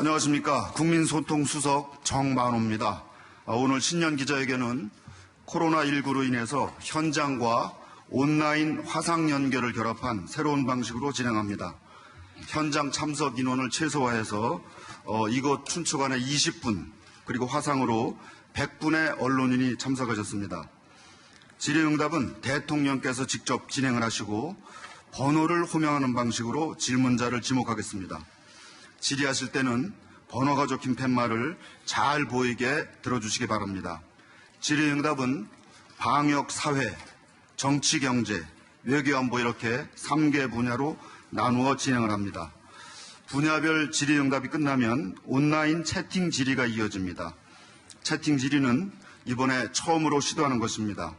안녕하십니까. 국민소통수석 정만호입니다. 오늘 신년 기자회견은 코로나19로 인해서 현장과 온라인 화상 연결을 결합한 새로운 방식으로 진행합니다. 현장 참석 인원을 최소화해서 이곳 춘추관에 20분 그리고 화상으로 100분의 언론인이 참석하셨습니다. 질의응답은 대통령께서 직접 진행을 하시고 번호를 호명하는 방식으로 질문자를 지목하겠습니다. 질의하실 때는 번호가 적힌 팻말을 잘 보이게 들어주시기 바랍니다. 질의응답은 방역, 사회, 정치, 경제, 외교안보 이렇게 3개 분야로 나누어 진행을 합니다. 분야별 질의응답이 끝나면 온라인 채팅 질의가 이어집니다. 채팅 질의는 이번에 처음으로 시도하는 것입니다.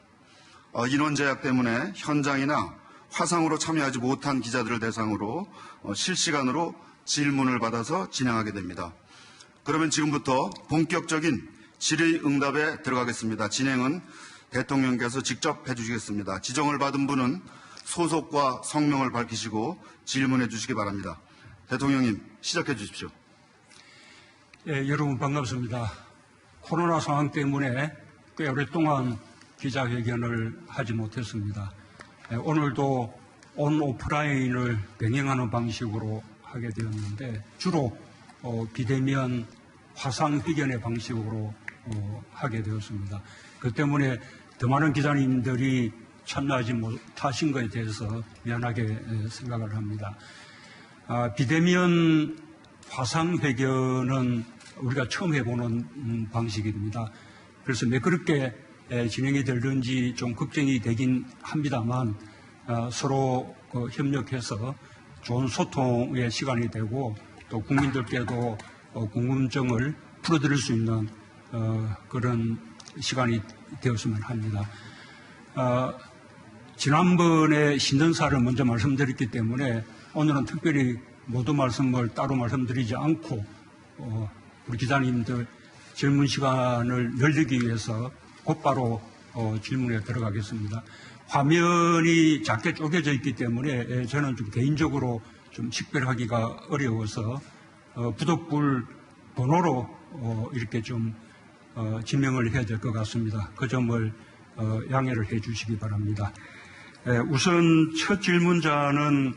인원 제약 때문에 현장이나 화상으로 참여하지 못한 기자들을 대상으로 실시간으로 질문을 받아서 진행하게 됩니다. 그러면 지금부터 본격적인 질의응답에 들어가겠습니다. 진행은 대통령께서 직접 해주시겠습니다. 지정을 받은 분은 소속과 성명을 밝히시고 질문해 주시기 바랍니다. 대통령님 시작해 주십시오. 예, 여러분 반갑습니다. 코로나 상황 때문에 꽤 오랫동안 기자회견을 하지 못했습니다. 오늘도 온 오프라인을 병행하는 방식으로 하게 되었는데 주로 비대면 화상회견의 방식으로 하게 되었습니다. 그 때문에 더 많은 기자님들이 참여하지 못하신 것에 대해서 미안하게 생각을 합니다. 비대면 화상회견은 우리가 처음 해보는 방식입니다. 그래서 매끄럽게 진행이 될는지 좀 걱정이 되긴 합니다만 서로 협력해서 좋은 소통의 시간이 되고 또 국민들께도 궁금증을 풀어드릴 수 있는 그런 시간이 되었으면 합니다. 지난번에 신년사를 먼저 말씀드렸기 때문에 오늘은 특별히 모두 말씀을 따로 말씀드리지 않고 우리 기자님들 질문 시간을 늘리기 위해서 곧바로 질문에 들어가겠습니다. 화면이 작게 쪼개져 있기 때문에 저는 좀 개인적으로 좀 식별하기가 어려워서 부득불 번호로 이렇게 좀 지명을 해야 될 것 같습니다. 그 점을 양해를 해 주시기 바랍니다. 우선 첫 질문자는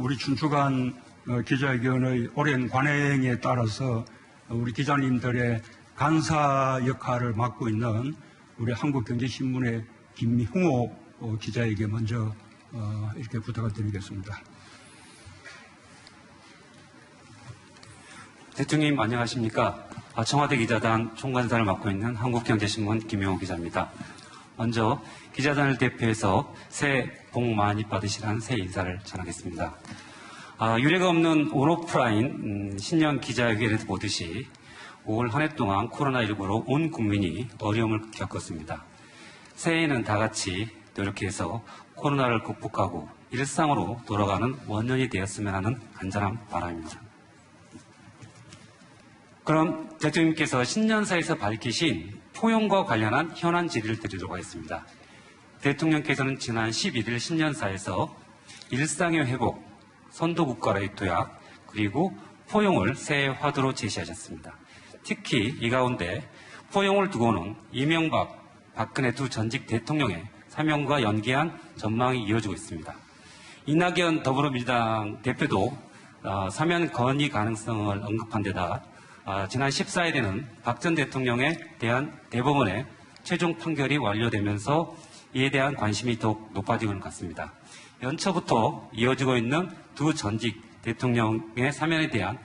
우리 춘추관 기자회견의 오랜 관행에 따라서 우리 기자님들의 간사 역할을 맡고 있는 우리 한국경제신문의 김홍호 기자에게 먼저 이렇게 부탁을 드리겠습니다. 대통령님 안녕하십니까. 청와대 기자단 총괄사를 맡고 있는 한국경제신문 김용호 기자입니다. 먼저 기자단을 대표해서 새해 복 많이 받으시라는 새해 인사를 전하겠습니다. 유례가 없는 온오프라인 신년 기자회견에서 보듯이 올 한 해 동안 코로나19로 온 국민이 어려움을 겪었습니다. 새해에는 다 같이 노력해서 코로나를 극복하고 일상으로 돌아가는 원년이 되었으면 하는 간절한 바람입니다. 그럼 대통령님께서 신년사에서 밝히신 포용과 관련한 현안 질의를 드리도록 하겠습니다. 대통령께서는 지난 11일 신년사에서 일상의 회복, 선도국가로의 도약, 그리고 포용을 새해 화두로 제시하셨습니다. 특히 이 가운데 포용을 두고는 이명박, 박근혜 두 전직 대통령의 사명과 연계한 전망이 이어지고 있습니다. 이낙연 더불어민주당 대표도 사면 건의 가능성을 언급한 데다 지난 14일에는 박 전 대통령에 대한 대법원의 최종 판결이 완료되면서 이에 대한 관심이 더욱 높아지고 있는 것 같습니다. 연초부터 이어지고 있는 두 전직 대통령의 사면에 대한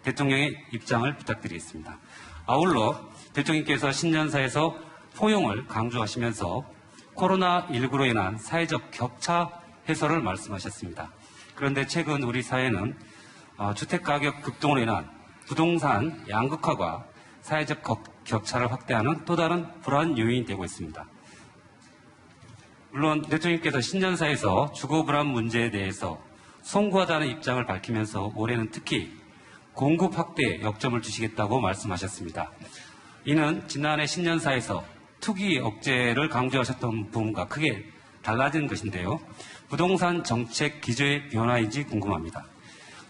대통령의 입장을 부탁드리겠습니다. 아울러 대통령께서 신년사에서 포용을 강조하시면서 코로나19로 인한 사회적 격차 해소를 말씀하셨습니다. 그런데 최근 우리 사회는 주택가격 급등으로 인한 부동산 양극화가 사회적 격차를 확대하는 또 다른 불안 요인이 되고 있습니다. 물론 대통령께서 신년사에서 주거 불안 문제에 대해서 송구하다는 입장을 밝히면서 올해는 특히 공급 확대에 역점을 두시겠다고 말씀하셨습니다. 이는 지난해 신년사에서 투기 억제를 강조하셨던 부분과 크게 달라진 것인데요. 부동산 정책 기조의 변화인지 궁금합니다.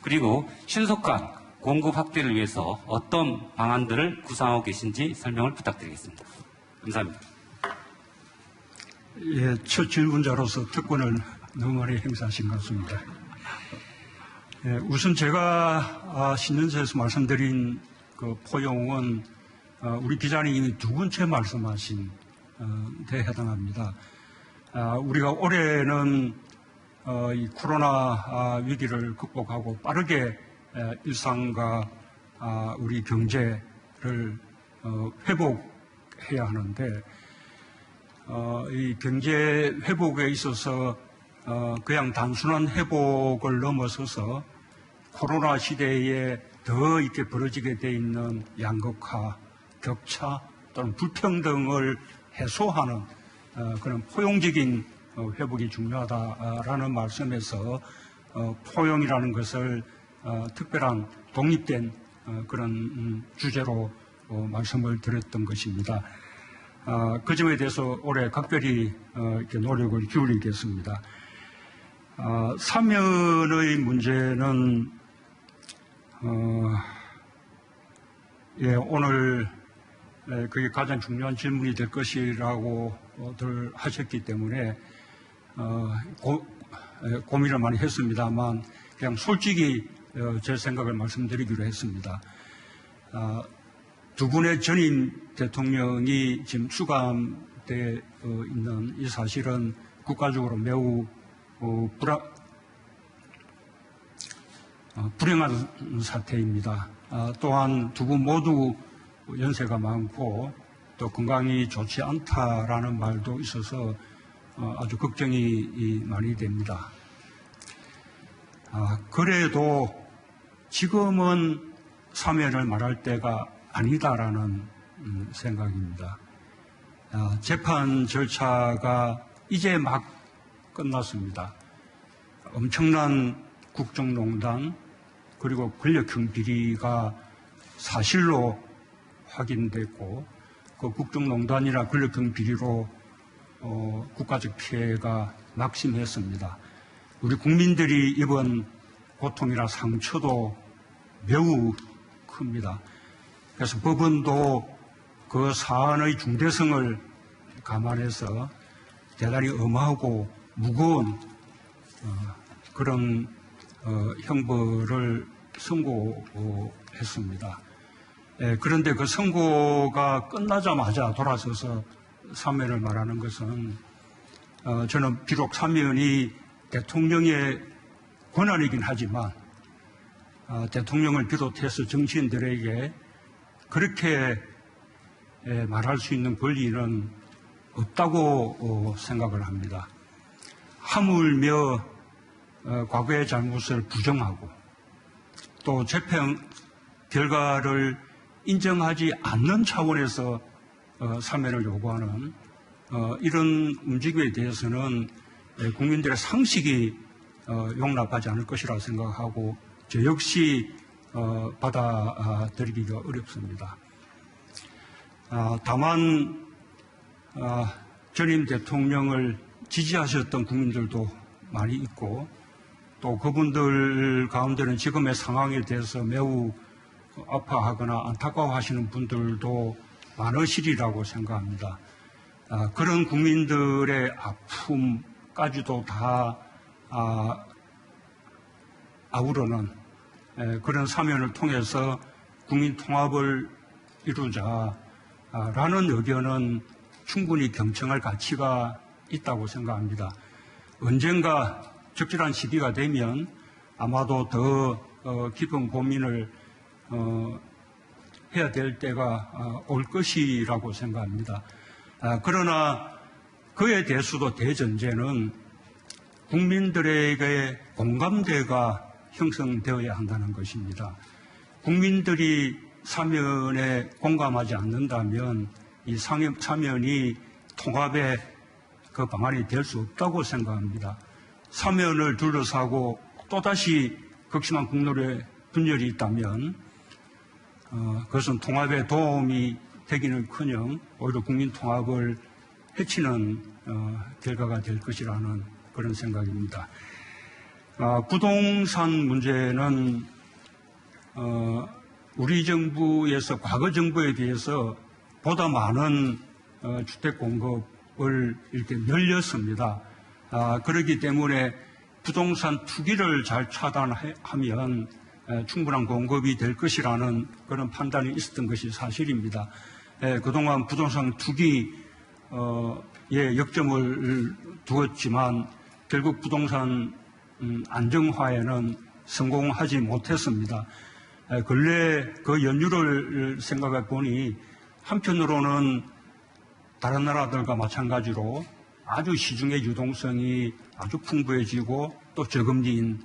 그리고 신속한 공급 확대를 위해서 어떤 방안들을 구상하고 계신지 설명을 부탁드리겠습니다. 감사합니다. 예, 첫 질문자로서 특권을 너무 많이 행사하신 것 같습니다. 예, 우선 제가 신년사에서 말씀드린 그 포용은 우리 기자님이 두 번째 말씀하신 데 해당합니다. 우리가 올해는 이 코로나 위기를 극복하고 빠르게 일상과 우리 경제를 회복해야 하는데 이 경제 회복에 있어서 그냥 단순한 회복을 넘어서서 코로나 시대에 더 이렇게 벌어지게 돼 있는 양극화, 격차 또는 불평등을 해소하는 그런 포용적인 회복이 중요하다라는 말씀에서 포용이라는 것을 특별한 독립된 그런 주제로 말씀을 드렸던 것입니다. 그 점에 대해서 올해 각별히 이렇게 노력을 기울이겠습니다. 사면의 문제는 예, 오늘 그게 가장 중요한 질문이 될 것이라고들 하셨기 때문에 고민을 많이 했습니다만 그냥 솔직히 제 생각을 말씀드리기로 했습니다. 두 분의 전임 대통령이 지금 수감되어 있는 이 사실은 국가적으로 매우 불행한 사태입니다. 또한 두 분 모두 연세가 많고 또 건강이 좋지 않다라는 말도 있어서 아주 걱정이 많이 됩니다. 그래도 지금은 사면을 말할 때가 아니다라는 생각입니다. 재판 절차가 이제 막 끝났습니다. 엄청난 국정농단 그리고 권력형 비리가 사실로 확인됐고 그 국정농단이나 권력형 비리로 국가적 피해가 막심했습니다. 우리 국민들이 입은 고통이나 상처도 매우 큽니다. 그래서 법원도 그 사안의 중대성을 감안해서 대단히 엄하고 무거운 그런 형벌을 선고했습니다. 그런데 그 선고가 끝나자마자 돌아서서 사면을 말하는 것은 저는 비록 사면이 대통령의 권한이긴 하지만 대통령을 비롯해서 정치인들에게 그렇게 말할 수 있는 권리는 없다고 생각을 합니다. 하물며 과거의 잘못을 부정하고 또 재판 결과를 인정하지 않는 차원에서 사면을 요구하는 이런 움직임에 대해서는 국민들의 상식이 용납하지 않을 것이라고 생각하고 저 역시 받아들이기가 어렵습니다. 다만 전임 대통령을 지지하셨던 국민들도 많이 있고 또 그분들 가운데는 지금의 상황에 대해서 매우 아파하거나 안타까워하시는 분들도 많으시리라고 생각합니다. 그런 국민들의 아픔까지도 다 아우르는 그런 사면을 통해서 국민 통합을 이루자라는 의견은 충분히 경청할 가치가 있다고 생각합니다. 언젠가 적절한 시기가 되면 아마도 더 깊은 고민을 해야 될 때가 올 것이라고 생각합니다. 그러나 그에 대해서도 대전제는 국민들에게 공감대가 형성되어야 한다는 것입니다. 국민들이 사면에 공감하지 않는다면 이 사면이 통합의 그 방안이 될 수 없다고 생각합니다. 사면을 둘러싸고 또다시 극심한 국론의 분열이 있다면 그것은 통합에 도움이 되기는커녕 오히려 국민 통합을 해치는 결과가 될 것이라는 그런 생각입니다. 부동산 문제는 우리 정부에서 과거 정부에 비해서 보다 많은 주택 공급을 이렇게 늘렸습니다. 그렇기 때문에 부동산 투기를 잘 차단하면 충분한 공급이 될 것이라는 그런 판단이 있었던 것이 사실입니다. 그동안 부동산 투기에 역점을 두었지만 결국 부동산 안정화에는 성공하지 못했습니다. 근래 그 연유를 생각해 보니 한편으로는 다른 나라들과 마찬가지로 아주 시중의 유동성이 아주 풍부해지고 또 저금리인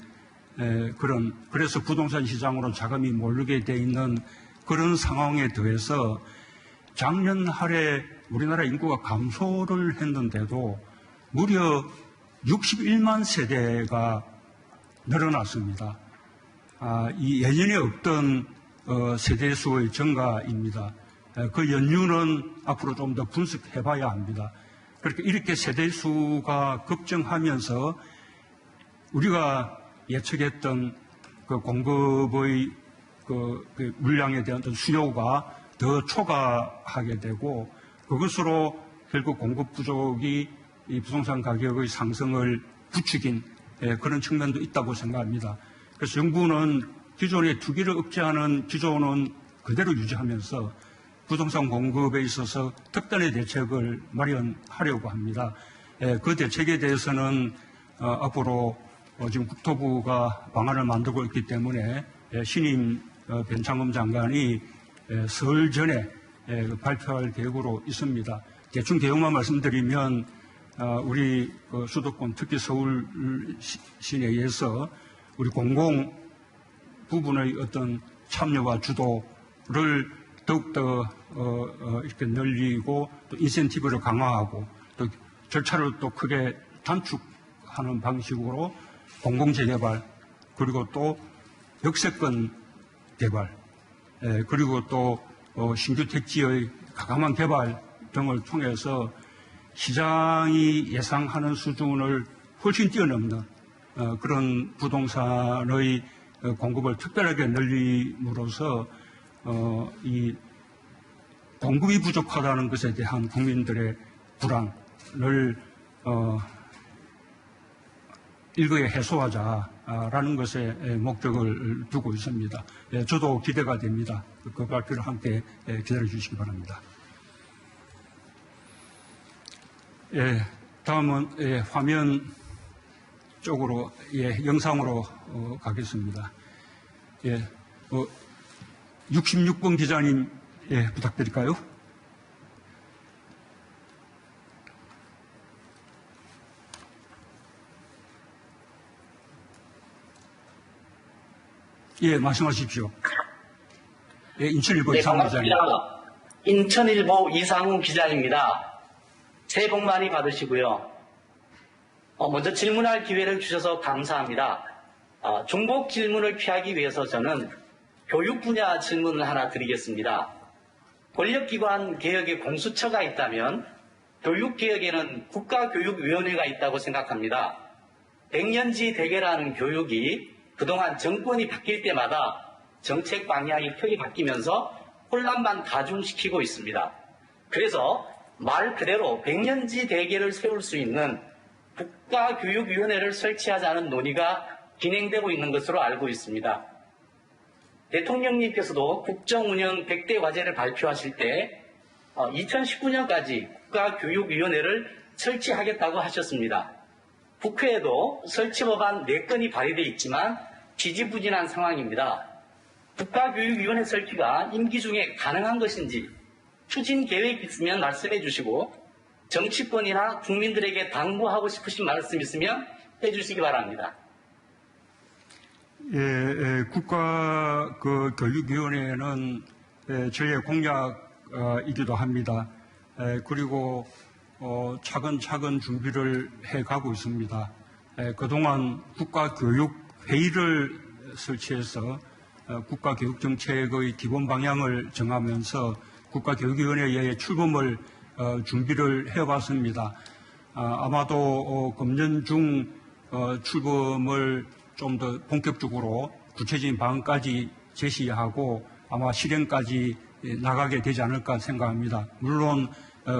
그래서 부동산 시장으로 자금이 몰리게 돼 있는 그런 상황에 더해서 작년 할해 우리나라 인구가 감소를 했는데도 무려 61만 세대가 늘어났습니다. 이 예전에 없던 세대수의 증가입니다. 그 연유는 앞으로 좀 더 분석해 봐야 합니다. 그렇게 이렇게 세대수가 급증하면서 우리가 예측했던 그 공급의 그 물량에 대한 어떤 수요가 더 초과하게 되고 그것으로 결국 공급 부족이 이 부동산 가격의 상승을 부추긴 그런 측면도 있다고 생각합니다. 그래서 정부는 기존의 투기를 억제하는 기조는 그대로 유지하면서 부동산 공급에 있어서 특단의 대책을 마련하려고 합니다. 그 대책에 대해서는 앞으로 지금 국토부가 방안을 만들고 있기 때문에 신임 변창흠 장관이 설 전에 발표할 계획으로 있습니다. 대충 내용만 말씀드리면 우리 수도권 특히 서울 시내에서 우리 공공 부분의 어떤 참여와 주도를 더욱더 이렇게 늘리고 또 인센티브를 강화하고 또 절차를 또 크게 단축하는 방식으로 공공재개발 그리고 또 역세권 개발 그리고 또 신규 택지의 가감한 개발 등을 통해서 시장이 예상하는 수준을 훨씬 뛰어넘는 그런 부동산의 공급을 특별하게 늘림으로써 이 공급이 부족하다는 것에 대한 국민들의 불안을 일거에 해소하자라는 것에 목적을 두고 있습니다. 저도 기대가 됩니다. 그 발표를 함께 기다려 주시기 바랍니다. 다음은 화면 쪽으로 영상으로 가겠습니다. 66번 기자님 부탁드릴까요? 말씀하십시오. 인천일보 이상훈 기자님. 인천일보 이상훈 기자입니다. 새해 복 많이 받으시고요. 먼저 질문할 기회를 주셔서 감사합니다. 중복 질문을 피하기 위해서 저는 교육 분야 질문을 하나 드리겠습니다. 권력기관 개혁에 공수처가 있다면 교육개혁에는 국가교육위원회가 있다고 생각합니다. 100년지 대계라는 교육이 그동안 정권이 바뀔 때마다 정책 방향이 크게 바뀌면서 혼란만 가중시키고 있습니다. 그래서 말 그대로 100년지 대계를 세울 수 있는 국가교육위원회를 설치하자는 논의가 진행되고 있는 것으로 알고 있습니다. 대통령님께서도 국정운영 100대 과제를 발표하실 때 2019년까지 국가교육위원회를 설치하겠다고 하셨습니다. 국회에도 설치법안 4건이 발의되어 있지만 지지부진한 상황입니다. 국가교육위원회 설치가 임기 중에 가능한 것인지 추진 계획이 있으면 말씀해 주시고 정치권이나 국민들에게 당부하고 싶으신 말씀 있으면 해 주시기 바랍니다. 국가교육위원회는 저희의 공약이기도 합니다. 그리고 차근차근 준비를 해가고 있습니다. 그동안 국가교육회의를 설치해서 국가교육정책의 기본 방향을 정하면서 국가교육위원회의 출범을 준비를 해왔습니다. 아마도 금년 중 출범을 좀 더 본격적으로 구체적인 방안까지 제시하고 아마 실행까지 나가게 되지 않을까 생각합니다. 물론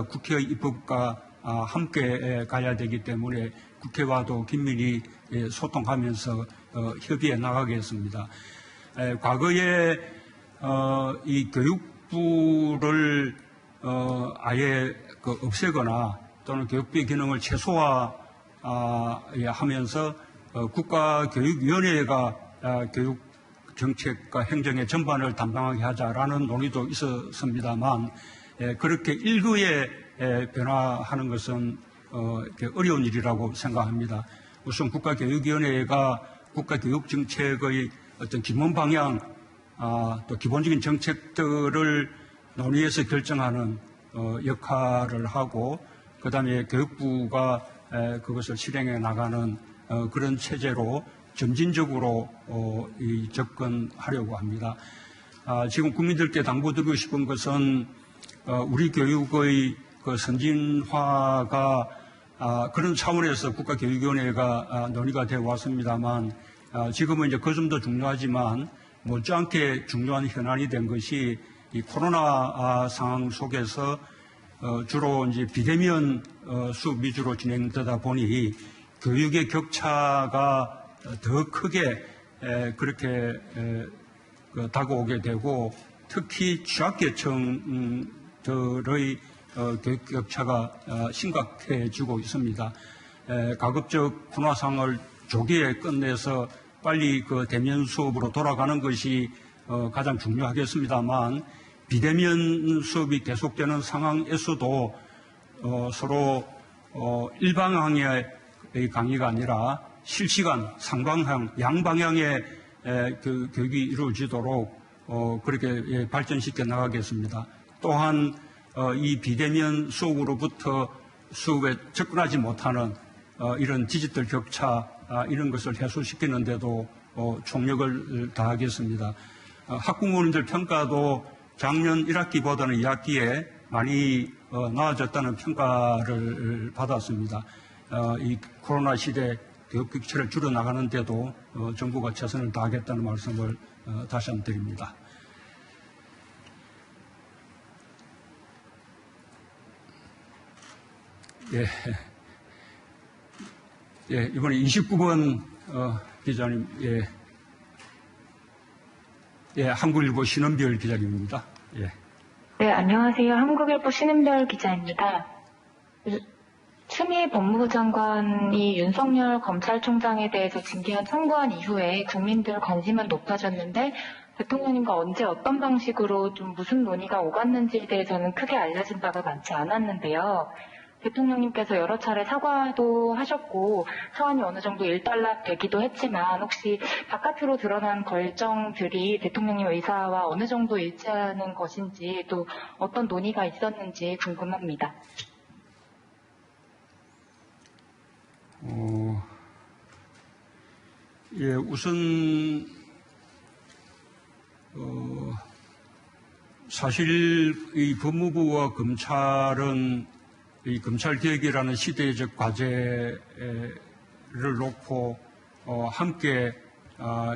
국회의 입법과 함께 가야 되기 때문에 국회와도 긴밀히 소통하면서 협의해 나가겠습니다. 과거에 이 교육부를 아예 없애거나 또는 교육부의 기능을 최소화하면서 국가교육위원회가 교육 정책과 행정의 전반을 담당하게 하자라는 논의도 있었습니다만 그렇게 일부에 변화하는 것은 어려운 일이라고 생각합니다. 우선 국가교육위원회가 국가교육정책의 어떤 기본 방향, 또 기본적인 정책들을 논의해서 결정하는 역할을 하고 그다음에 교육부가 그것을 실행해 나가는 그런 체제로 점진적으로 접근하려고 합니다. 지금 국민들께 당부드리고 싶은 것은 우리 교육의 그 선진화가 그런 차원에서 국가교육위원회가 논의가 되어 왔습니다만 지금은 이제 그 점도 중요하지만 못지않게 중요한 현안이 된 것이 이 코로나 상황 속에서 주로 이제 비대면 수업 위주로 진행되다 보니 교육의 격차가 더 크게 그렇게 다가오게 되고 특히 취약계층들의 교육 격차가 심각해지고 있습니다. 가급적 코로나 상황을 조기에 끝내서 빨리 그 대면 수업으로 돌아가는 것이 가장 중요하겠습니다만 비대면 수업이 계속되는 상황에서도 서로 일방향의 강의가 아니라 실시간, 상방향, 양방향의 그 교육이 이루어지도록 그렇게 발전시켜 나가겠습니다. 또한 이 비대면 수업으로부터 수업에 접근하지 못하는 이런 디지털 격차 이런 것을 해소시키는 데도 총력을 다하겠습니다. 학부모님들 평가도 작년 1학기보다는 2학기에 많이 나아졌다는 평가를 받았습니다. 이 코로나 시대 교육 격차를 줄여나가는 데도 정부가 최선을 다하겠다는 말씀을 다시 한번 드립니다. 이번에 29번 기자님, 한국일보 신은별 기자님입니다. 네, 안녕하세요. 한국일보 신은별 기자입니다. 추미애 법무부 장관이 윤석열 검찰총장에 대해서 징계안 청구한 이후에 국민들 관심은 높아졌는데 대통령님과 언제 어떤 방식으로 좀 무슨 논의가 오갔는지에 대해서는 크게 알려진 바가 많지 않았는데요. 대통령님께서 여러 차례 사과도 하셨고 사안이 어느 정도 일단락되기도 했지만 혹시 바깥으로 드러난 결정들이 대통령님 의사와 어느 정도 일치하는 것인지 또 어떤 논의가 있었는지 궁금합니다. 우선 사실 이 법무부와 검찰은 이 검찰개혁이라는 시대적 과제를 놓고 함께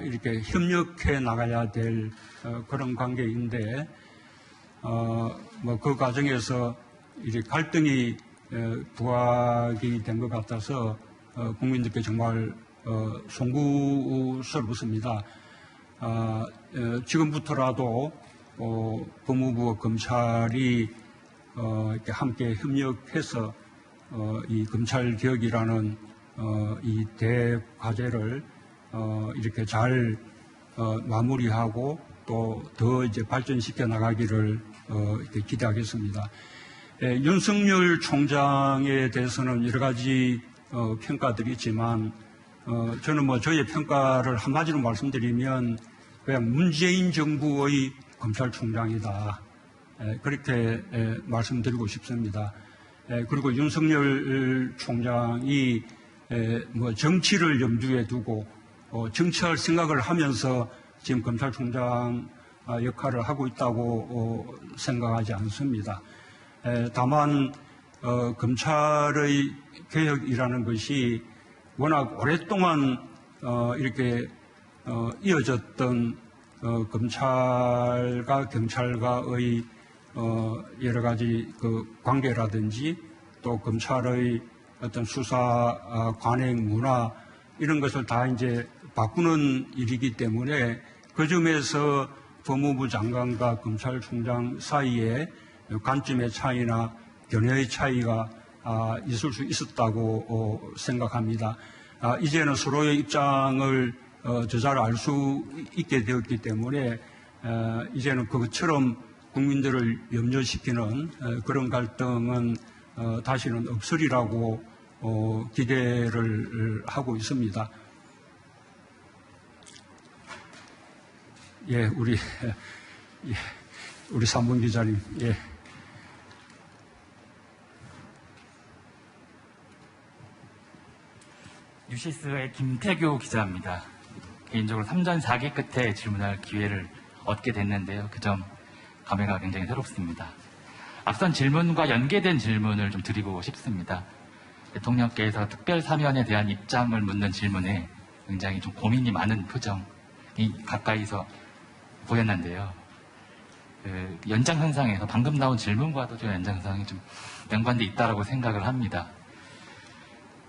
이렇게 협력해 나가야 될 그런 관계인데 그 과정에서 이제 갈등이 부각이 된 것 같아서 국민들께 정말 송구스럽습니다. 지금부터라도 법무부와 검찰이 이렇게 함께 협력해서 이 검찰 개혁이라는 이 대과제를 이렇게 잘 마무리하고 또 더 이제 발전시켜 나가기를 이렇게 기대하겠습니다. 윤석열 총장에 대해서는 여러 가지 평가들이 있지만 저는 저의 평가를 한마디로 말씀드리면 그냥 문재인 정부의 검찰총장이다. 그렇게 말씀드리고 싶습니다. 그리고 윤석열 총장이 정치를 염두에 두고 정치할 생각을 하면서 지금 검찰총장 역할을 하고 있다고 생각하지 않습니다. 다만 검찰의 개혁이라는 것이 워낙 오랫동안 이렇게 이어졌던 검찰과 경찰과의 여러 가지 그 관계라든지 또 검찰의 어떤 수사 관행 문화 이런 것을 다 이제 바꾸는 일이기 때문에 그 점에서 법무부 장관과 검찰총장 사이에 관점의 차이나 견해의 차이가 있을 수 있었다고 생각합니다. 이제는 서로의 입장을 잘 알 수 있게 되었기 때문에 이제는 그것처럼 국민들을 염려시키는 그런 갈등은 다시는 없으리라고 기대를 하고 있습니다. 예, 우리 삼분 기자님, 예. 뉴시스의 김태규 기자입니다. 개인적으로 3전 4기 끝에 질문할 기회를 얻게 됐는데요. 그 점 감회가 굉장히 새롭습니다. 앞선 질문과 연계된 질문을 좀 드리고 싶습니다. 대통령께서 특별 사면에 대한 입장을 묻는 질문에 굉장히 좀 고민이 많은 표정이 가까이서 보였는데요. 그 연장선상에서 방금 나온 질문과도 좀 연장선상이 좀 연관돼 있다라고 생각을 합니다.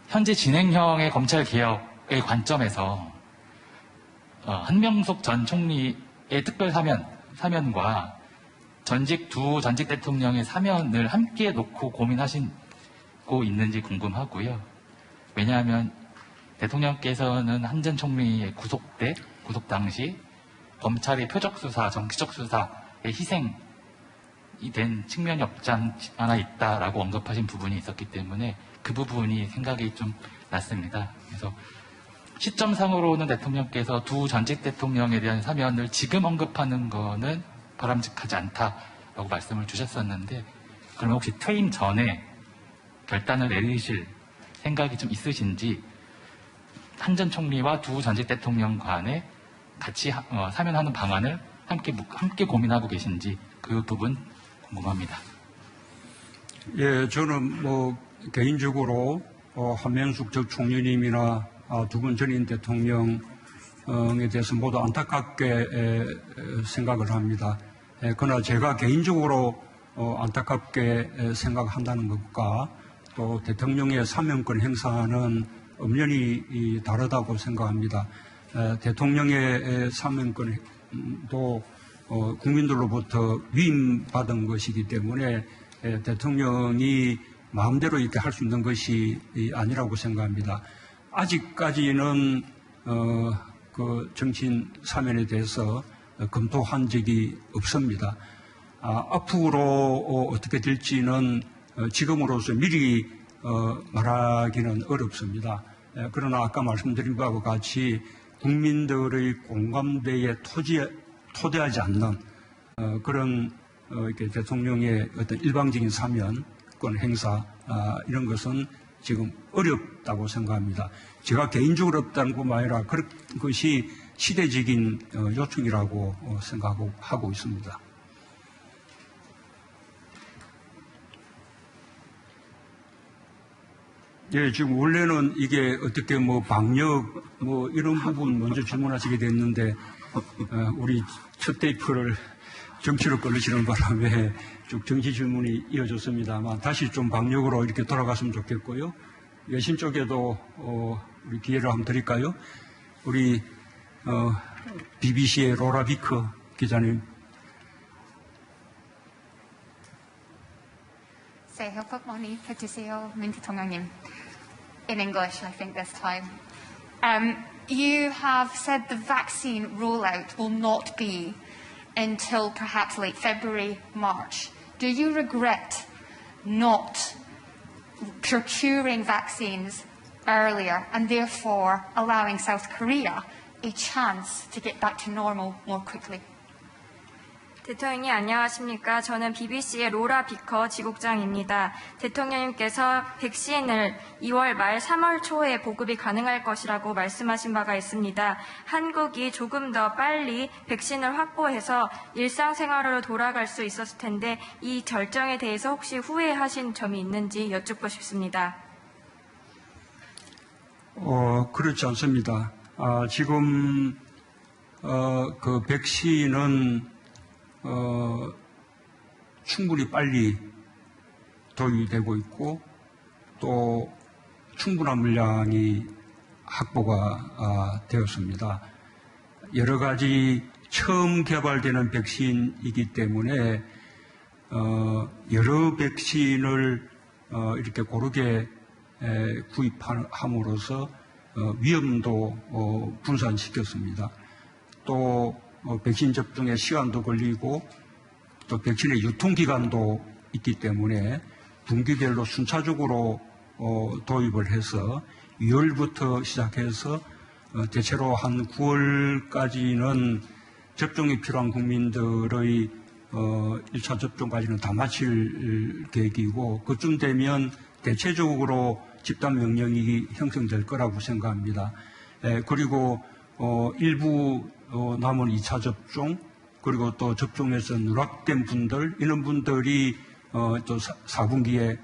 현재 진행형의 검찰 개혁의 관점에서 한명숙 전 총리의 특별 사면과 두 전직 대통령의 사면을 함께 놓고 고민하시고 있는지 궁금하고요. 왜냐하면 대통령께서는 한 전 총리의 구속 당시 검찰의 표적 수사, 정치적 수사에 희생이 된 측면이 없지 않아 있다라고 언급하신 부분이 있었기 때문에 그 부분이 생각이 좀 났습니다. 그래서 시점상으로는 대통령께서 두 전직 대통령에 대한 사면을 지금 언급하는 거는 바람직하지 않다라고 말씀을 주셨었는데, 그러면 혹시 퇴임 전에 결단을 내리실 생각이 좀 있으신지, 한 전 총리와 두 전직 대통령 간에 같이 사면하는 방안을 함께 고민하고 계신지 그 부분 궁금합니다. 예, 저는 개인적으로 한명숙 전 총리님이나 두 분 전임 대통령에 대해서 모두 안타깝게 생각을 합니다. 그러나 제가 개인적으로 안타깝게 생각한다는 것과 또 대통령의 사면권 행사는 엄연히 다르다고 생각합니다. 대통령의 사면권도 국민들로부터 위임받은 것이기 때문에 대통령이 마음대로 이렇게 할 수 있는 것이 아니라고 생각합니다. 아직까지는 그 정치인 사면에 대해서 검토한 적이 없습니다. 앞으로 어떻게 될지는 지금으로서 미리 말하기는 어렵습니다. 그러나 아까 말씀드린 바와 같이 국민들의 공감대에 토대하지 않는 그런 이렇게 대통령의 어떤 일방적인 사면권 행사 이런 것은 지금 어렵다고 생각합니다. 제가 개인적으로 없다는 것만 아니라 그것이 시대적인 요청이라고 생각하고 있습니다. 예, 지금 원래는 이게 어떻게 방역 이런 부분 먼저 질문하시게 됐는데 우리 첫 테이프를 정치로 끌으시는 바람에 쭉 정치 질문이 이어졌습니다만 다시 좀 방역으로 이렇게 돌아갔으면 좋겠고요. 외신 쪽에도 우리 기회를 한번 드릴까요? 우리 BBC의 로라 비커 기자님. 새해복많이 받으세요, 문 대통령님. In English, I think this time. You have said the vaccine rollout will not be until perhaps late February, March. Do you regret not procuring vaccines earlier and therefore allowing South Korea a chance to get back to normal more quickly? 대통령님 안녕하십니까? 저는 BBC의 로라 비커 지국장입니다. 대통령님께서 백신을 2월 말 3월 초에 보급이 가능할 것이라고 말씀하신 바가 있습니다. 한국이 조금 더 빨리 백신을 확보해서 일상생활로 돌아갈 수 있었을 텐데 이 결정에 대해서 혹시 후회하신 점이 있는지 여쭙고 싶습니다. 그렇지 않습니다. 지금 그 백신은 충분히 빨리 도입이 되고 있고 또 충분한 물량이 확보가 되었습니다. 여러 가지 처음 개발되는 백신이기 때문에 여러 백신을 이렇게 고르게 구입함으로써 위험도 분산시켰습니다. 또 백신 접종에 시간도 걸리고 또 백신의 유통기간도 있기 때문에 분기별로 순차적으로 도입을 해서 2월부터 시작해서 대체로 한 9월까지는 접종이 필요한 국민들의 1차 접종까지는 다 마칠 계획이고 그쯤 되면 대체적으로 집단 면역이 형성될 거라고 생각합니다. 그리고 일부 남은 2차 접종 그리고 또 접종에서 누락된 분들 이런 분들이 또 4분기에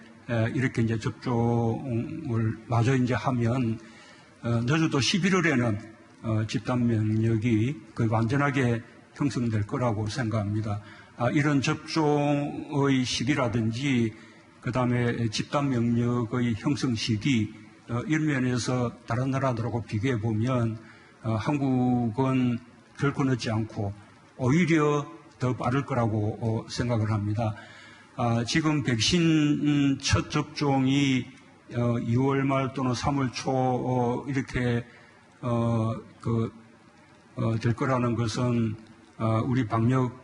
이렇게 이제 접종을 마저 이제 하면 늦어도 11월에는 집단 면역이 거의 완전하게 형성될 거라고 생각합니다. 이런 접종의 시기라든지 그다음에 집단 면역의 형성 시기 이런 면에서 다른 나라들하고 비교해 보면 한국은 결코 늦지 않고 오히려 더 빠를 거라고 생각을 합니다. 지금 백신 첫 접종이 2월 말 또는 3월 초 이렇게 될 거라는 것은 우리 방역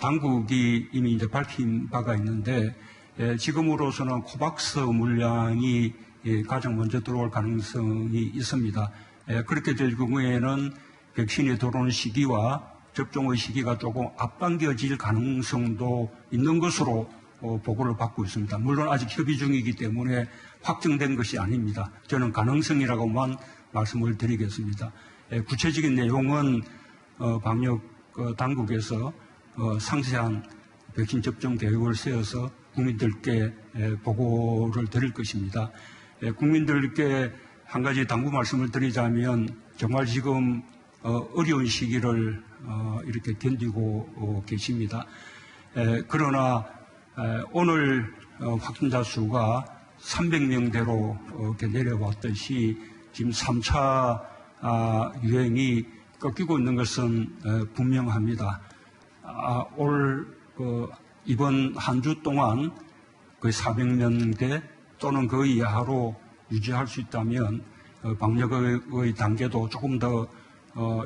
당국이 이미 이제 밝힌 바가 있는데 지금으로서는 코박스 물량이 가장 먼저 들어올 가능성이 있습니다. 그렇게 될 경우에는 백신이 들어오는 시기와 접종의 시기가 조금 앞당겨질 가능성도 있는 것으로 보고를 받고 있습니다. 물론 아직 협의 중이기 때문에 확정된 것이 아닙니다. 저는 가능성이라고만 말씀을 드리겠습니다. 구체적인 내용은 방역 당국에서 상세한 백신 접종 계획을 세워서 국민들께 보고를 드릴 것입니다. 국민들께 한 가지 당부 말씀을 드리자면 정말 지금 어려운 시기를 이렇게 견디고 계십니다. 그러나 오늘 확진자 수가 300명대로 이렇게 내려왔듯이 지금 3차 유행이 꺾이고 있는 것은 분명합니다. 이번 한 주 동안 거의 400명대 또는 그 이하로 유지할 수 있다면 방역의 단계도 조금 더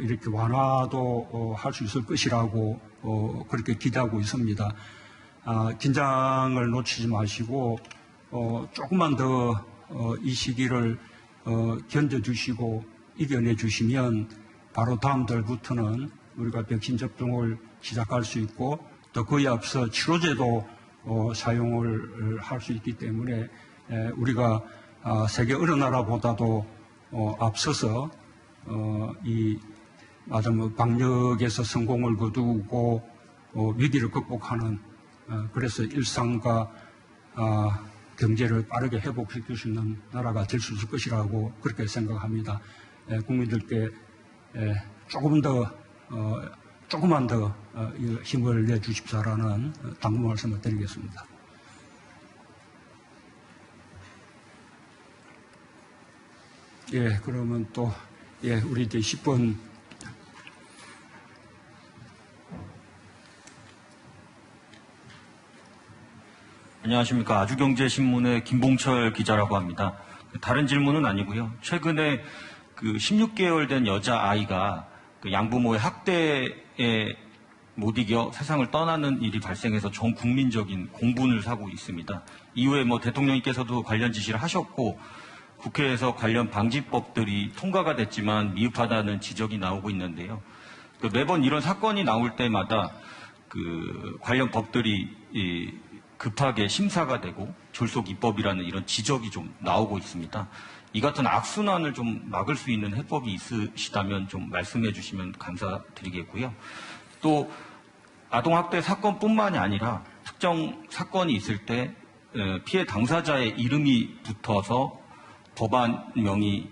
이렇게 완화도 할 수 있을 것이라고 그렇게 기대하고 있습니다. 긴장을 놓치지 마시고 조금만 더 이 시기를 견뎌주시고 이겨내 주시면 바로 다음 달부터는 우리가 백신 접종을 시작할 수 있고 또 그에 앞서 치료제도 사용을 할 수 있기 때문에 우리가 세계 어느 나라보다도 앞서서 방역에서 성공을 거두고 위기를 극복하는 그래서 일상과 경제를 빠르게 회복시킬 수 있는 나라가 될 수 있을 것이라고 그렇게 생각합니다. 국민들께 조금만 더 힘을 내주십사라는 당부 말씀을 드리겠습니다. 그러면 또 우리 이제 10분 안녕하십니까. 아주경제신문의 김봉철 기자라고 합니다. 다른 질문은 아니고요. 최근에 그 16개월 된 여자아이가 그 양부모의 학대에 못 이겨 세상을 떠나는 일이 발생해서 전 국민적인 공분을 사고 있습니다. 이후에 대통령님께서도 관련 지시를 하셨고 국회에서 관련 방지법들이 통과가 됐지만 미흡하다는 지적이 나오고 있는데요. 매번 이런 사건이 나올 때마다 그 관련 법들이 급하게 심사가 되고 졸속 입법이라는 이런 지적이 좀 나오고 있습니다. 이 같은 악순환을 좀 막을 수 있는 해법이 있으시다면 좀 말씀해 주시면 감사드리겠고요. 또 아동학대 사건뿐만이 아니라 특정 사건이 있을 때 피해 당사자의 이름이 붙어서 법안명이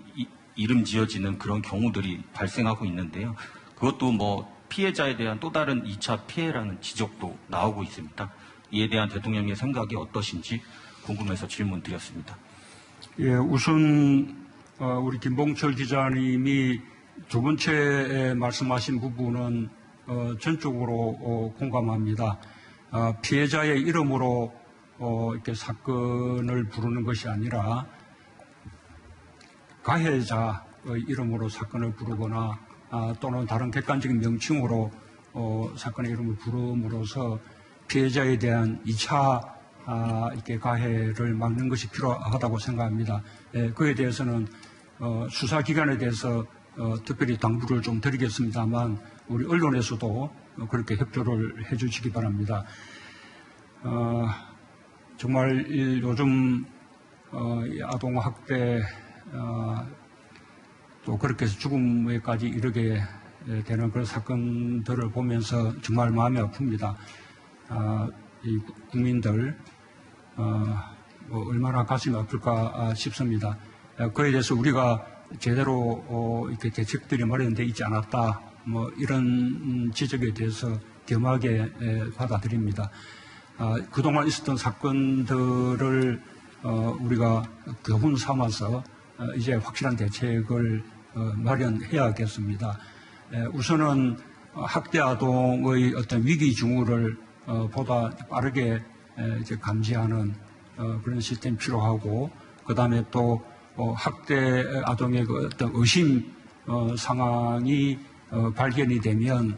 이름 지어지는 그런 경우들이 발생하고 있는데요. 그것도 뭐 피해자에 대한 또 다른 2차 피해라는 지적도 나오고 있습니다. 이에 대한 대통령의 생각이 어떠신지 궁금해서 질문 드렸습니다. 예, 우선 우리 김봉철 기자님이 두 번째 말씀하신 부분은 전적으로 공감합니다. 피해자의 이름으로 이렇게 사건을 부르는 것이 아니라 가해자의 이름으로 사건을 부르거나 또는 다른 객관적인 명칭으로 사건의 이름을 부름으로써 피해자에 대한 2차 이렇게 가해를 막는 것이 필요하다고 생각합니다. 그에 대해서는 수사기관에 대해서 특별히 당부를 좀 드리겠습니다만 우리 언론에서도 그렇게 협조를 해주시기 바랍니다. 정말 요즘 아동학대 또 그렇게 해서 죽음에까지 이르게 되는 그런 사건들을 보면서 정말 마음이 아픕니다. 이 국민들 뭐 얼마나 가슴이 아플까 싶습니다. 그에 대해서 우리가 제대로 이렇게 대책들이 마련되어 있지 않았다. 뭐 이런 지적에 대해서 겸하게 받아들입니다. 그동안 있었던 사건들을 우리가 교훈 삼아서 이제 확실한 대책을 마련해야겠습니다. 우선은 학대 아동의 어떤 위기 징후를 보다 빠르게 이제 감지하는 그런 시스템이 필요하고, 그 다음에 또 학대 아동의 그 어떤 의심 상황이 발견이 되면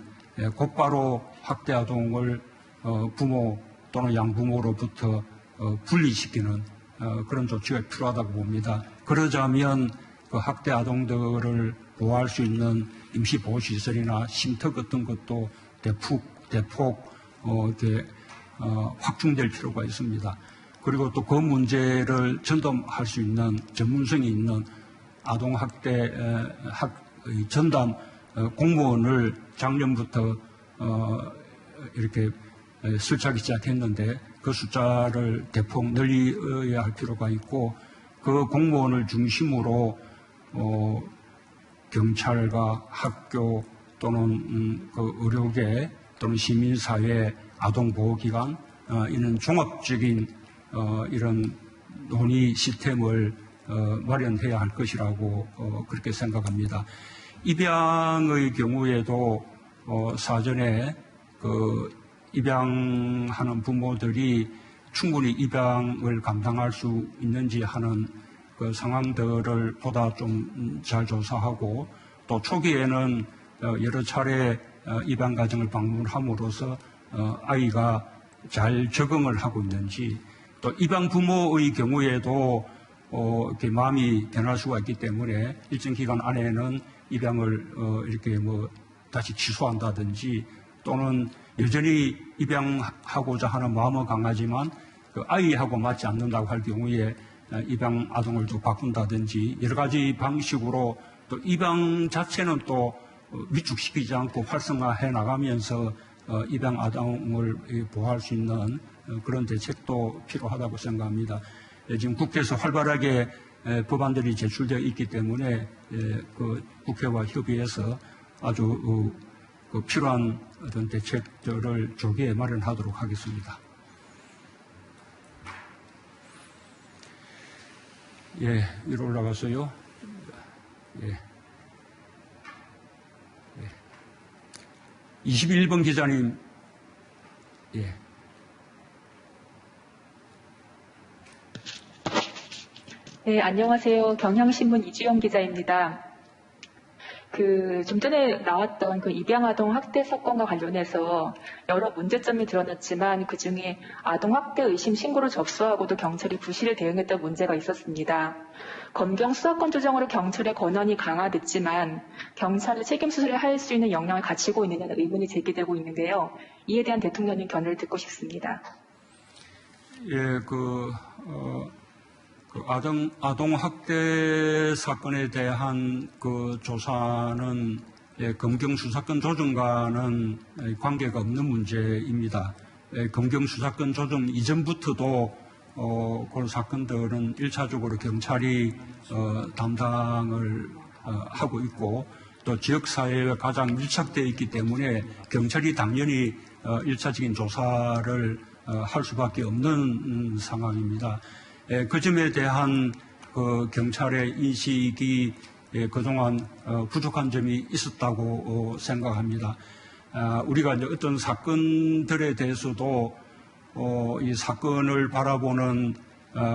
곧바로 학대 아동을 부모 또는 양부모로부터 분리시키는 그런 조치가 필요하다고 봅니다. 그러자면 그 학대 아동들을 보호할 수 있는 임시보호시설이나 쉼터 같은 것도 대폭 이렇게 확충될 필요가 있습니다. 그리고 또 그 문제를 전담할 수 있는 전문성이 있는 아동학대 전담 공무원을 작년부터 이렇게 설치하기 시작했는데 그 숫자를 대폭 늘려야 할 필요가 있고, 그 공무원을 중심으로 경찰과 학교 또는 그 의료계 또는 시민사회, 아동보호기관 이런 종합적인 이런 논의 시스템을 마련해야 할 것이라고 그렇게 생각합니다. 입양의 경우에도 사전에 그 입양하는 부모들이 충분히 입양을 감당할 수 있는지 하는 그 상황들을 보다 좀 잘 조사하고, 또 초기에는 여러 차례 입양 가정을 방문함으로써 아이가 잘 적응을 하고 있는지, 또 입양 부모의 경우에도 이렇게 마음이 변할 수가 있기 때문에 일정 기간 안에는 입양을 이렇게 뭐 다시 취소한다든지, 또는 여전히 입양하고자 하는 마음은 강하지만 그 아이하고 맞지 않는다고 할 경우에 입양 아동을 또 바꾼다든지, 여러 가지 방식으로 또 입양 자체는 또 위축시키지 않고 활성화해 나가면서 입양 아동을 보호할 수 있는 그런 대책도 필요하다고 생각합니다. 지금 국회에서 활발하게 법안들이 제출되어 있기 때문에 그 국회와 협의해서 아주 그 필요한 어떤 대책들을 조기에 마련하도록 하겠습니다. 예, 위로 올라가서요. 예. 21번 기자님. 예. 네, 안녕하세요. 경향신문 이주영 기자입니다. 좀 전에 나왔던 그 입양아동 학대 사건과 관련해서 여러 문제점이 드러났지만 그 중에 아동학대 의심 신고를 접수하고도 경찰이 부실히 대응했던 문제가 있었습니다. 검경 수사권 조정으로 경찰의 권한이 강화됐지만 경찰의 책임 수사를 할 수 있는 역량을 갖추고 있느냐는 의문이 제기되고 있는데요. 이에 대한 대통령님 견해를 듣고 싶습니다. 예, 아동 학대 사건에 대한 그 조사는 검경 수사권 조정과는 관계가 없는 문제입니다. 검경 수사권 조정 이전부터도 그런 사건들은 1차적으로 경찰이 담당을 하고 있고, 또 지역사회와 가장 밀착되어 있기 때문에 경찰이 당연히 1차적인 조사를 할 수밖에 없는 상황입니다. 그 점에 대한 그 경찰의 인식이 그동안 부족한 점이 있었다고 생각합니다. 우리가 이제 어떤 사건들에 대해서도 이 사건을 바라보는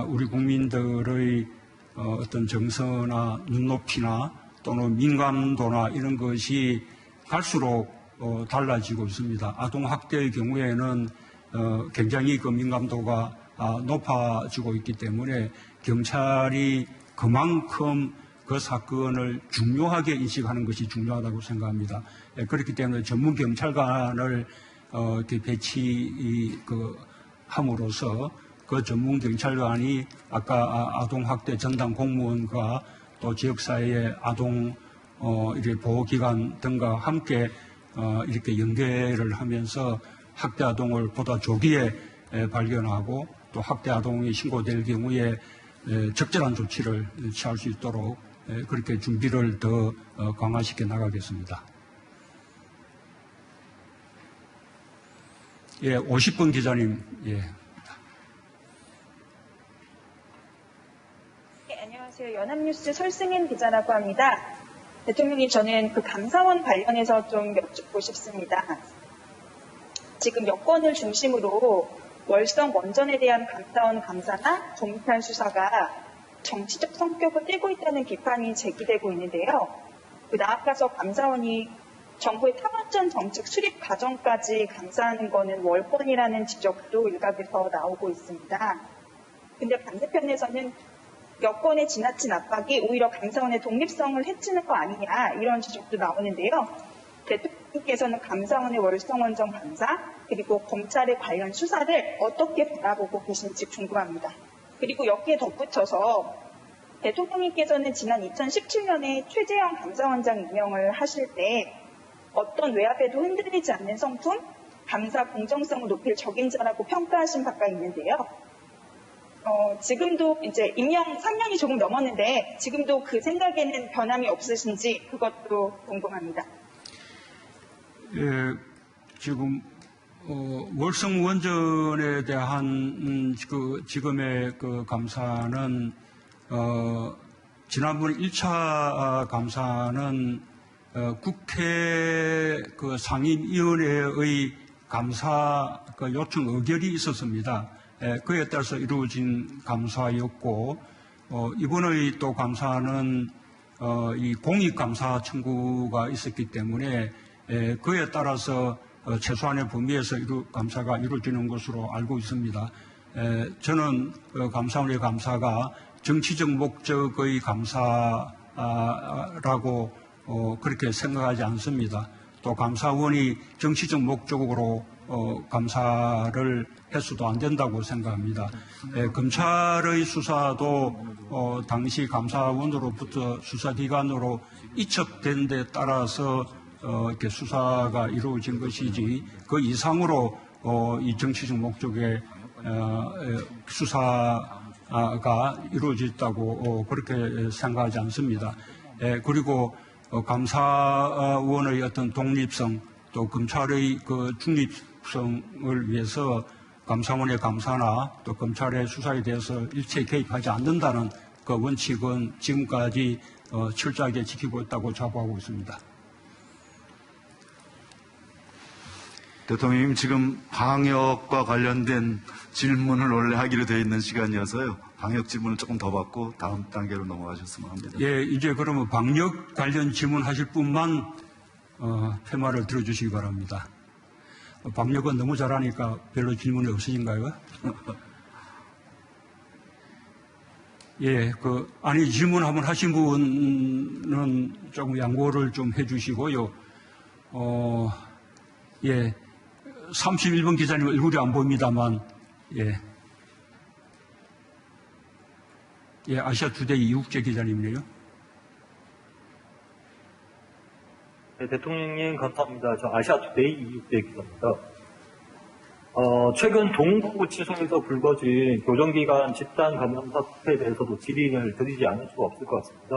우리 국민들의 어떤 정서나 눈높이나 또는 민감도나 이런 것이 갈수록 달라지고 있습니다. 아동학대의 경우에는 굉장히 그 민감도가 높아지고 있기 때문에 경찰이 그만큼 그 사건을 중요하게 인식하는 것이 중요하다고 생각합니다. 그렇기 때문에 전문 경찰관을 이렇게 배치함으로써 그 전문 경찰관이 아까 아동학대 전담 공무원과 또 지역사회의 아동 보호기관 등과 함께 이렇게 연계를 하면서 학대 아동을 보다 조기에 발견하고 또 학대 아동이 신고될 경우에 적절한 조치를 취할 수 있도록 그렇게 준비를 더 강화시켜 나가겠습니다. 예, 50번 기자님. 예. 네, 안녕하세요. 연합뉴스 설승인 기자라고 합니다. 대통령님, 저는 그 감사원 관련해서 좀 여쭙고 싶습니다. 지금 여권을 중심으로 월성 원전에 대한 감사원 감사나 검찰 수사가 정치적 성격을 띠고 있다는 비판이 제기되고 있는데요. 나아가서 감사원이 정부의 탈원전 정책 수립 과정까지 감사하는 것은 월권이라는 지적도 일각에서 나오고 있습니다. 근데 반대편에서는 여권의 지나친 압박이 오히려 감사원의 독립성을 해치는 거 아니냐 이런 지적도 나오는데요. 대통령께서는 감사원의 월성원전 감사 그리고 검찰의 관련 수사를 어떻게 바라보고 계신지 궁금합니다. 그리고 여기에 덧붙여서 대통령님께서는 지난 2017년에 최재형 감사원장 임명을 하실 때 어떤 외압에도 흔들리지 않는 성품, 감사 공정성을 높일 적임자라고 평가하신 바가 있는데요. 지금도 이제 임명 3년이 조금 넘었는데 지금도 그 생각에는 변함이 없으신지 그것도 궁금합니다. 예, 지금 월성 원전에 대한 그 지금의 그 감사는 지난번 1차 감사는 국회 그 상임위원회의 감사 그 요청 의결이 있었습니다. 그에 따라서 이루어진 감사였고 이번의 또 감사는 이 공익감사 청구가 있었기 때문에 그에 따라서 최소한의 범위에서 감사가 이루어지는 것으로 알고 있습니다. 저는 감사원의 감사가 정치적 목적의 감사라고 그렇게 생각하지 않습니다. 또 감사원이 정치적 목적으로 감사를 해서도 안 된다고 생각합니다. 검찰의 수사도 당시 감사원으로부터 수사기관으로 이첩된 데 따라서 이렇게 수사가 이루어진 것이지 그 이상으로 이 정치적 목적의 수사가 이루어졌다고 그렇게 생각하지 않습니다. 그리고 감사원의 어떤 독립성 또 검찰의 그 중립성을 위해서 감사원의 감사나 또 검찰의 수사에 대해서 일체 개입하지 않는다는 그 원칙은 지금까지 철저하게 지키고 있다고 자부하고 있습니다. 대통령님, 지금 방역과 관련된 질문을 원래 하기로 되어 있는 시간이어서요. 방역 질문을 조금 더 받고 다음 단계로 넘어가셨으면 합니다. 예, 이제 그러면 방역 관련 질문하실 분만 폐마를 들어주시기 바랍니다. 방역은 너무 잘하니까 별로 질문이 없으신가요? 예, 아니, 질문 한번 하신 분은 조금 양보를 좀 해주시고요. 예, 31번 기자님 얼굴이 안 보입니다만, 예. 예, 아시아 투데이 이국재 기자님이네요. 네, 대통령님 감사합니다. 저 아시아투데이 이국재 기자입니다. 최근 동부구치소에서 불거진 교정기관 집단 감염 사태에 대해서도 질의를 드리지 않을 수가 없을 것 같습니다.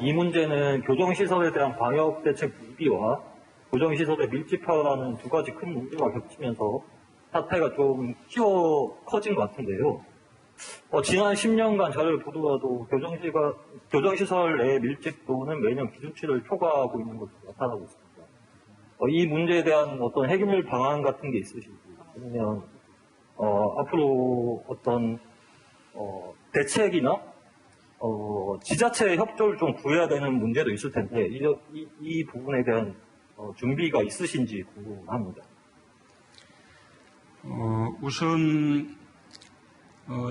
이 문제는 교정시설에 대한 방역대책 미비와 교정시설의 밀집화라는 두 가지 큰 문제가 겹치면서 사태가 좀 커진 것 같은데요. 지난 10년간 자료를 보더라도 교정시설 내 밀집도는 매년 기준치를 초과하고 있는 것으로 나타나고 있습니다. 이 문제에 대한 어떤 해결 방안 같은 게 있으신지, 아니면 앞으로 어떤 대책이나 지자체의 협조를 좀 구해야 되는 문제도 있을 텐데 이 부분에 대한 준비가 있으신지 궁금합니다. 우선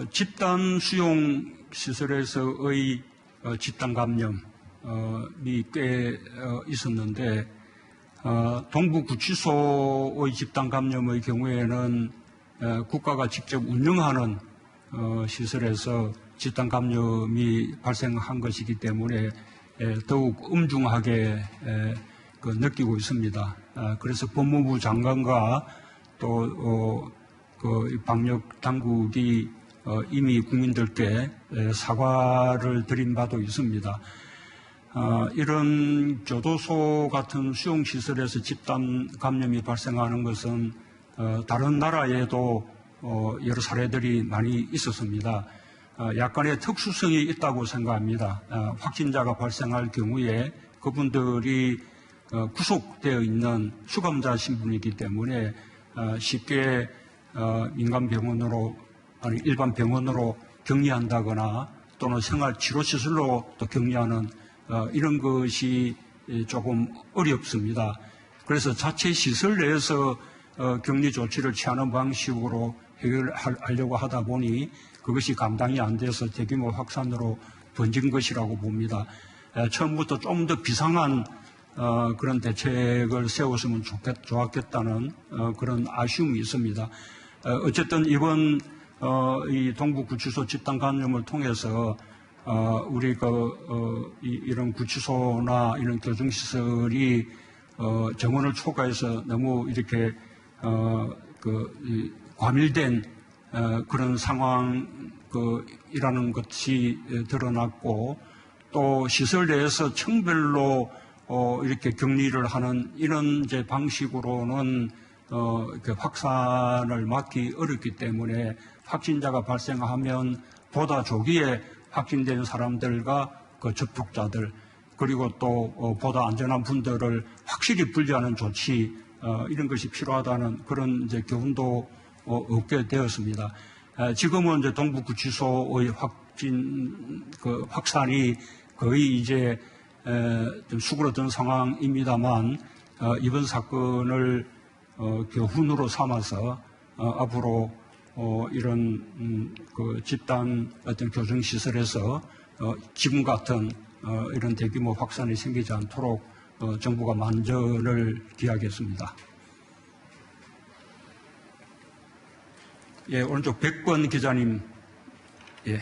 집단 수용 시설에서의 집단 감염이 꽤 있었는데 동부구치소의 집단 감염의 경우에는 국가가 직접 운영하는 시설에서 집단 감염이 발생한 것이기 때문에 더욱 엄중하게 느끼고 있습니다. 그래서 법무부 장관과 또 방역 당국이 이미 국민들께 사과를 드린 바도 있습니다. 이런 교도소 같은 수용시설에서 집단 감염이 발생하는 것은 다른 나라에도 여러 사례들이 많이 있었습니다. 약간의 특수성이 있다고 생각합니다. 확진자가 발생할 경우에 그분들이 구속되어 있는 수감자 신분이기 때문에 쉽게 민간 병원으로 아니 일반 병원으로 격리한다거나 또는 생활치료시설로 또 격리하는 이런 것이 조금 어렵습니다. 그래서 자체 시설 내에서 격리 조치를 취하는 방식으로 해결하려고 하다 보니 그것이 감당이 안 돼서 대규모 확산으로 번진 것이라고 봅니다. 처음부터 좀 더 비상한 그런 대책을 세웠으면 좋았겠다는 그런 아쉬움이 있습니다. 어쨌든 이번 이 동부구치소 집단 감염을 통해서 우리 이런 구치소나 이런 교정시설이 정원을 초과해서 너무 이렇게 과밀된 그런 상황이라는 것이 드러났고 또 시설 내에서 층별로 이렇게 격리를 하는 이런 이제 방식으로는 확산을 막기 어렵기 때문에 확진자가 발생하면 보다 조기에 확진된 사람들과 그 접촉자들 그리고 또 보다 안전한 분들을 확실히 분리하는 조치 이런 것이 필요하다는 그런 이제 교훈도 얻게 되었습니다. 지금은 이제 동부구치소의 확산이 거의 이제 좀 수그러든 상황입니다만 이번 사건을 교훈으로 삼아서 앞으로 이런 그 집단 어떤 교정시설에서 지금 같은 이런 대규모 확산이 생기지 않도록 정부가 만전을 기하겠습니다. 예, 오른쪽 100번 기자님. 예.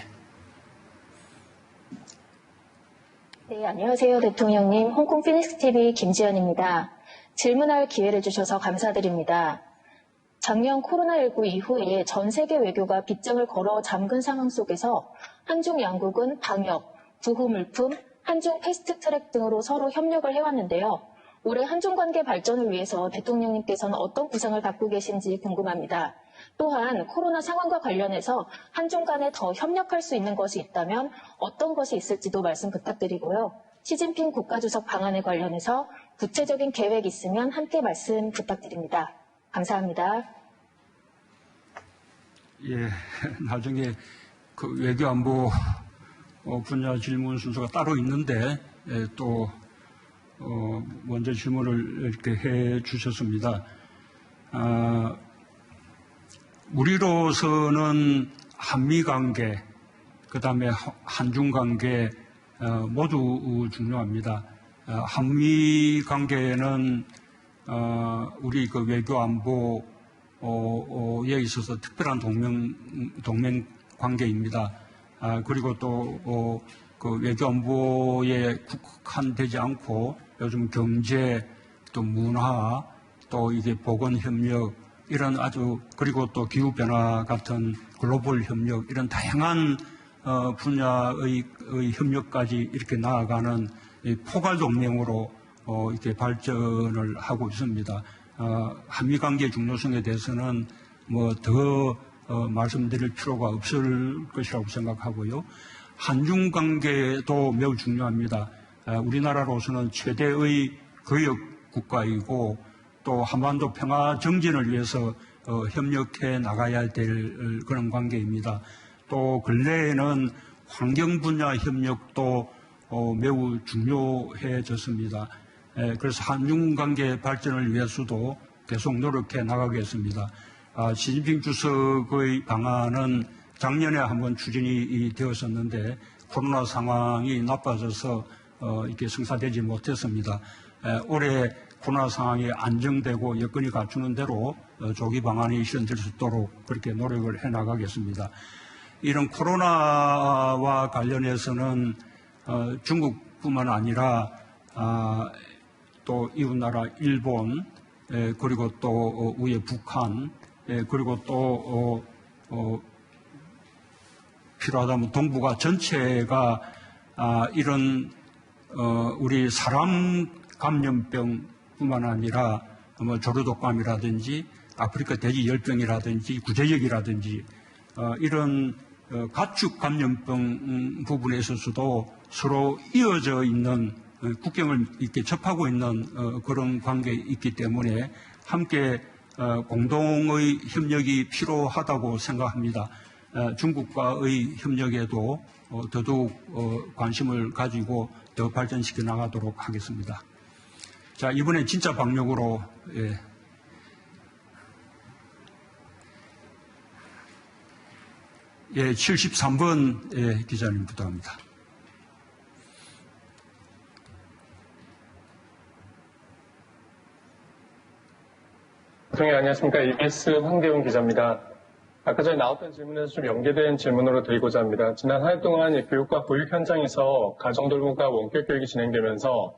네, 안녕하세요, 대통령님. 홍콩 피닉스TV 김지연입니다. 질문할 기회를 주셔서 감사드립니다. 작년 코로나19 이후에 전 세계 외교가 빗장을 걸어 잠근 상황 속에서 한중 양국은 방역, 구호물품, 한중 패스트트랙 등으로 서로 협력을 해왔는데요. 올해 한중 관계 발전을 위해서 대통령님께서는 어떤 구상을 갖고 계신지 궁금합니다. 또한 코로나 상황과 관련해서 한중 간에 더 협력할 수 있는 것이 있다면 어떤 것이 있을지도 말씀 부탁드리고요. 시진핑 국가주석 방안에 관련해서 구체적인 계획 있으면 함께 말씀 부탁드립니다. 감사합니다. 예, 나중에 그 외교안보 분야 질문 순서가 따로 있는데 또 먼저 질문을 이렇게 해 주셨습니다. 우리로서는 한미 관계, 그 다음에 한중 관계 모두 중요합니다. 한미 관계는 우리 그 외교 안보에 있어서 특별한 동맹 관계입니다. 그리고 또 그 외교 안보에 국한되지 않고 요즘 경제, 또 문화, 또 이게 보건 협력 이런 아주 그리고 또 기후 변화 같은 글로벌 협력 이런 다양한 분야의 협력까지 이렇게 나아가는 이 포괄 동맹으로 이렇게 발전을 하고 있습니다. 한미 관계 중요성에 대해서는 뭐 더 말씀드릴 필요가 없을 것이라고 생각하고요. 한중 관계도 매우 중요합니다. 우리나라로서는 최대의 교역 국가이고 또 한반도 평화 정진을 위해서 협력해 나가야 될 그런 관계입니다. 또 근래에는 환경 분야 협력도 매우 중요해졌습니다. 그래서 한중 관계 발전을 위해서도 계속 노력해 나가겠습니다. 시진핑 주석의 방안은 작년에 한번 추진이 되었었는데 코로나 상황이 나빠져서 이렇게 성사되지 못했습니다. 올해 코로나 상황이 안정되고 여건이 갖추는 대로 조기 방안이 실현될 수 있도록 그렇게 노력을 해나가겠습니다. 이런 코로나와 관련해서는 중국뿐만 아니라 또 이웃나라 일본, 그리고 또 위에 북한, 그리고 또 필요하다면 동북아 전체가 이런 우리 사람 감염병뿐만 아니라 뭐 조류독감이라든지 아프리카 돼지 열병이라든지 구제역이라든지 이런 가축 감염병 부분에 있어서도 서로 이어져 있는 국경을 이렇게 접하고 있는 그런 관계에 있기 때문에 함께 공동의 협력이 필요하다고 생각합니다. 중국과의 협력에도 더더욱 관심을 가지고 더 발전시켜 나가도록 하겠습니다. 자, 이번엔 진짜 방역으로 예, 73번 기자님 부탁합니다. 대통령 안녕하십니까. EBS 황대웅 기자입니다. 아까 전에 나왔던 질문에서 좀 연계된 질문으로 드리고자 합니다. 지난 한 해 동안 교육과 보육 현장에서 가정 돌봄과 원격 교육이 진행되면서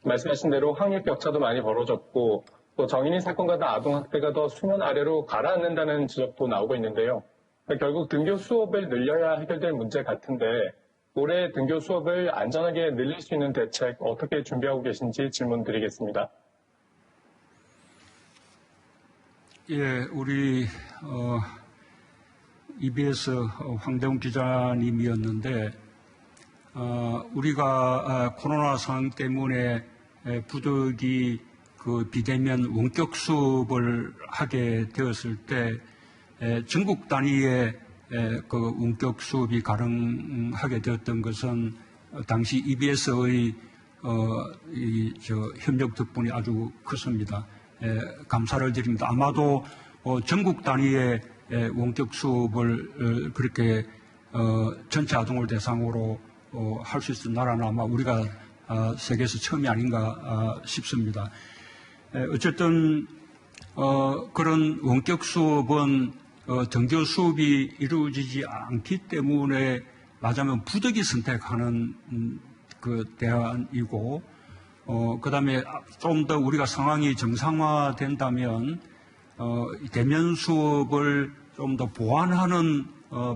말씀하신 대로 학력 격차도 많이 벌어졌고 또 정인이 사건과 아동 학대가 더 수면 아래로 가라앉는다는 지적도 나오고 있는데요. 결국 등교 수업을 늘려야 해결될 문제 같은데 올해 등교 수업을 안전하게 늘릴 수 있는 대책 어떻게 준비하고 계신지 질문 드리겠습니다. 예, 우리 EBS 황대웅 기자님이었는데 우리가 코로나 상황 때문에 부득이 그 비대면 원격 수업을 하게 되었을 때 전국 단위의 그 원격 수업이 가능하게 되었던 것은 당시 EBS의 협력 덕분이 아주 컸습니다. 감사를 드립니다. 아마도 전국 단위의 원격 수업을 그렇게 전체 아동을 대상으로 할 수 있는 나라는 아마 우리가 세계에서 처음이 아닌가 싶습니다. 어쨌든 그런 원격 수업은 등교 수업이 이루어지지 않기 때문에 맞으면 부득이 선택하는 그 대안이고 그다음에 좀 더 우리가 상황이 정상화된다면 대면 수업을 좀 더 보완하는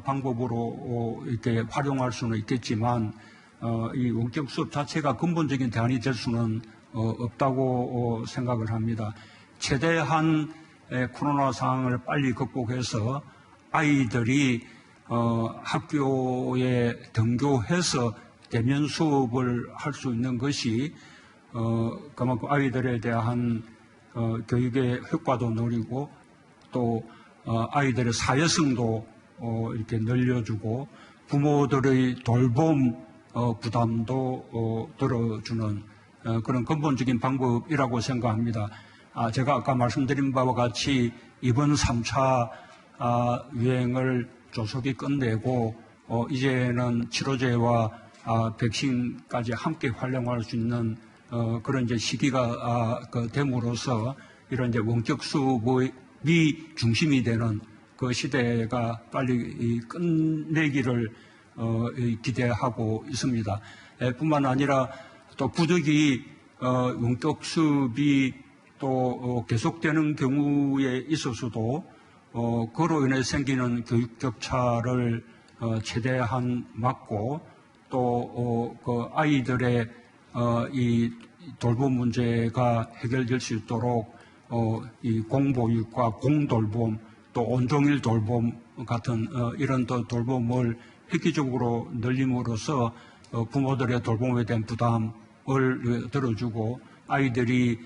방법으로 이렇게 활용할 수는 있겠지만 이 원격 수업 자체가 근본적인 대안이 될 수는 없다고 생각을 합니다. 최대한 코로나 상황을 빨리 극복해서 아이들이 학교에 등교해서 대면 수업을 할 수 있는 것이 그만큼 아이들에 대한 교육의 효과도 누리고 또 아이들의 사회성도 이렇게 늘려주고 부모들의 돌봄 부담도 덜어주는 그런 근본적인 방법이라고 생각합니다. 제가 아까 말씀드린 바와 같이 이번 3차 유행을 조속히 끝내고 이제는 치료제와 백신까지 함께 활용할 수 있는 그런 이제 시기가 됨으로써 이런 이제 원격 수업이 중심이 되는 그 시대가 빨리 끝내기를 기대하고 있습니다. 뿐만 아니라 또 부득이 원격 수업이 또 계속되는 경우에 있어서도 그로 인해 생기는 교육 격차를 최대한 막고 또 그 아이들의 이 돌봄 문제가 해결될 수 있도록 이 공보육과 공돌봄 또 온종일 돌봄 같은 이런 돌봄을 획기적으로 늘림으로써 부모들의 돌봄에 대한 부담을 들어주고 아이들이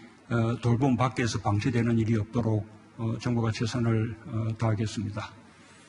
돌봄 밖에서 방치되는 일이 없도록 정부가 최선을 다하겠습니다.